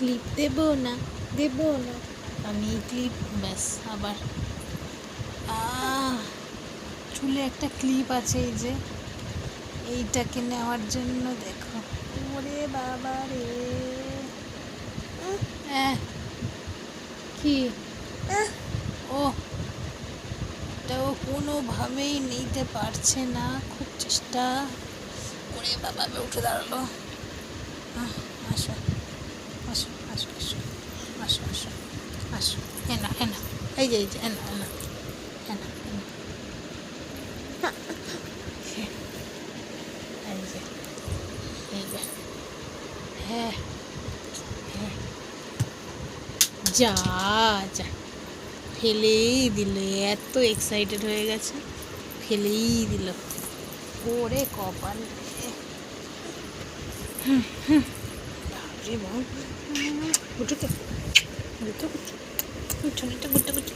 Clip দেবো না, আমি ক্লিপ ব্যাস আবার চুলে একটা ক্লিপ আছে, এই যে এইটাকে নেওয়ার জন্য দেখো। ওরে বাবা রে, কি ও এটাও কোনোভাবেই নিতে পারছে না, খুব চেষ্টা করে। বাবা উঠে দাঁড়ালো। আসো আসো আসো আসো আসো আসো আসো, এনা এনা, এই যে এনা এনা এনা এনা, এই যে এই যে, হ্যাঁ হ্যাঁ, যা যা, ফেলেই দিল, এত এক্সাইটেড হয়ে গেছে, ফেলেই দিল। ওরে কপাল রে, বাপরে বাপ, উঠো তো, উঠো উঠো উঠো উঠো উঠো।